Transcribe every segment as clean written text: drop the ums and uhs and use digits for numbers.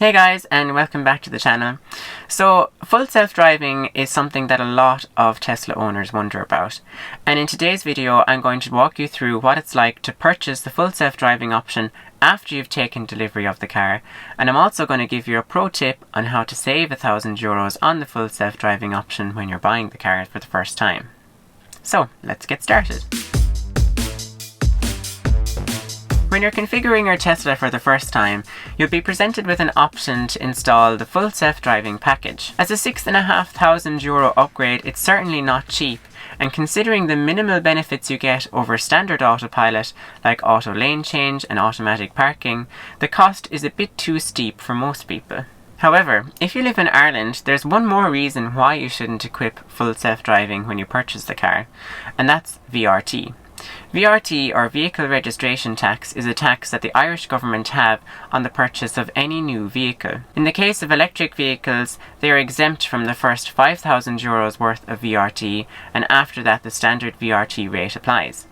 Hey guys, and welcome back to the channel. So full self-driving is something that a lot of Tesla owners wonder about, and in today's video I'm going to walk you through what it's like to purchase the full self-driving option after you've taken delivery of the car, and I'm also going to give you a pro tip on how to save €1,000 on the full self-driving option when you're buying the car for the first time. So let's get started. When you're configuring your Tesla for the first time, you'll be presented with an option to install the full self-driving package. As a €6,500 upgrade, it's certainly not cheap, and considering the minimal benefits you get over standard autopilot, like auto lane change and automatic parking, the cost is a bit too steep for most people. However, if you live in Ireland, there's one more reason why you shouldn't equip full self-driving when you purchase the car, and that's VRT. VRT, or Vehicle Registration Tax, is a tax that the Irish government have on the purchase of any new vehicle. In the case of electric vehicles, they are exempt from the first €5,000 worth of VRT, and after that the standard VRT rate applies.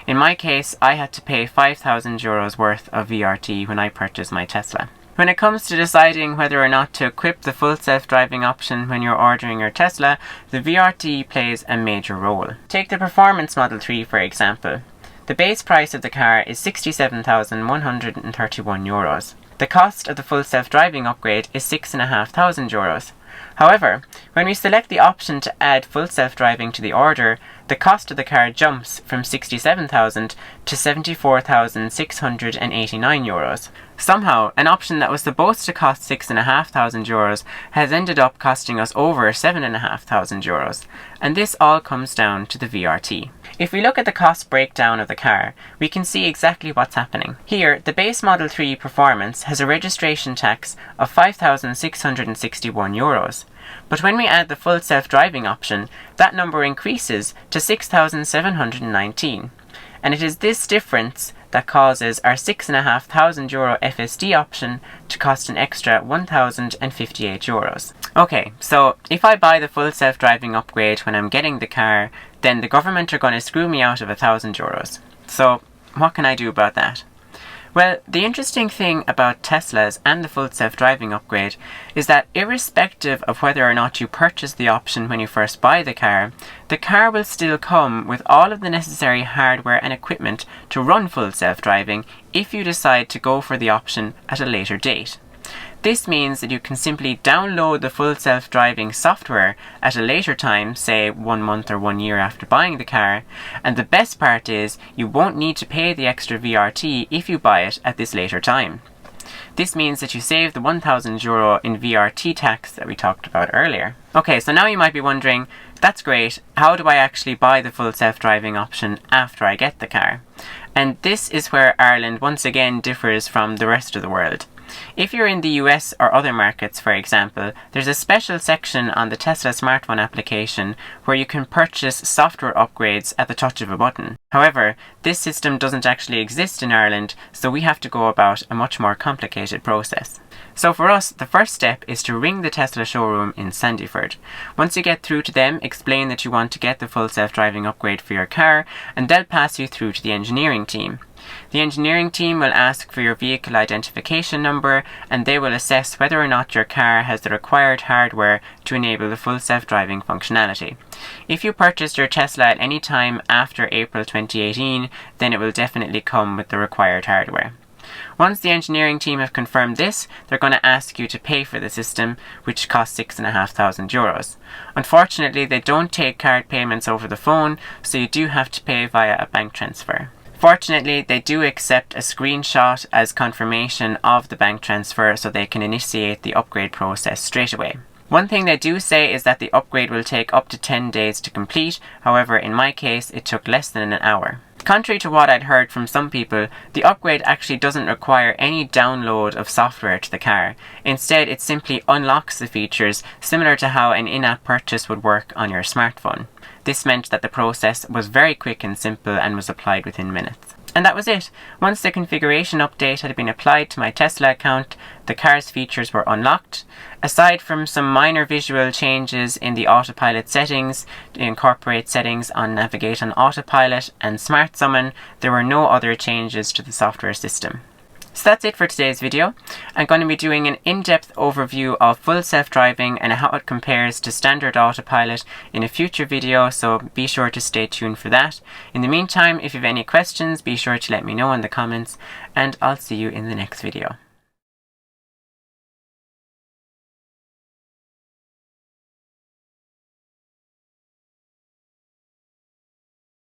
In my case, I had to pay €5,000 worth of VRT when I purchased my Tesla. When it comes to deciding whether or not to equip the full self-driving option when you're ordering your Tesla, the VRT plays a major role. Take the Performance Model 3 for example. The base price of the car is €67,131. The cost of the full self-driving upgrade is €6,500. However, when we select the option to add full self-driving to the order, the cost of the car jumps from €67,000 to €74,689. Somehow, an option that was supposed to cost €6,500 has ended up costing us over €7,500, and this all comes down to the VRT. If we look at the cost breakdown of the car, we can see exactly what's happening. Here, the base Model 3 Performance has a registration tax of €5,661. But when we add the full self-driving option, that number increases to €6,719. And it is this difference that causes our €6,500 FSD option to cost an extra €1,058. Okay, so if I buy the full self-driving upgrade when I'm getting the car, then the government are going to screw me out of €1,000. So what can I do about that? Well, the interesting thing about Teslas and the full self-driving upgrade is that irrespective of whether or not you purchase the option when you first buy the car will still come with all of the necessary hardware and equipment to run full self-driving if you decide to go for the option at a later date. This means that you can simply download the full self-driving software at a later time, say 1 month or 1 year after buying the car, and the best part is you won't need to pay the extra VRT if you buy it at this later time. This means that you save the €1,000 in VRT tax that we talked about earlier. Okay, so now you might be wondering, that's great, how do I actually buy the full self-driving option after I get the car? And this is where Ireland once again differs from the rest of the world. If you're in the US or other markets, for example, there's a special section on the Tesla smartphone application where you can purchase software upgrades at the touch of a button. However, this system doesn't actually exist in Ireland, so we have to go about a much more complicated process. So for us, the first step is to ring the Tesla showroom in Sandyford. Once you get through to them, explain that you want to get the full self-driving upgrade for your car, and they'll pass you through to the engineering team. The engineering team will ask for your vehicle identification number, and they will assess whether or not your car has the required hardware to enable the full self-driving functionality. If you purchased your Tesla at any time after April 2018, then it will definitely come with the required hardware. Once the engineering team have confirmed this, they're going to ask you to pay for the system, which costs €6,500. Unfortunately, they don't take card payments over the phone, so you do have to pay via a bank transfer. Fortunately, they do accept a screenshot as confirmation of the bank transfer so they can initiate the upgrade process straight away. One thing they do say is that the upgrade will take up to 10 days to complete, however in my case it took less than an hour. Contrary to what I'd heard from some people, the upgrade actually doesn't require any download of software to the car. Instead, it simply unlocks the features, similar to how an in-app purchase would work on your smartphone. This meant that the process was very quick and simple and was applied within minutes. And that was it. Once the configuration update had been applied to my Tesla account, the car's features were unlocked. Aside from some minor visual changes in the autopilot settings, to incorporate settings on Navigate on Autopilot and Smart Summon, there were no other changes to the software system. So that's it for today's video. I'm going to be doing an in-depth overview of full self-driving and how it compares to standard autopilot in a future video, so be sure to stay tuned for that. In the meantime, if you have any questions, be sure to let me know in the comments, and I'll see you in the next video.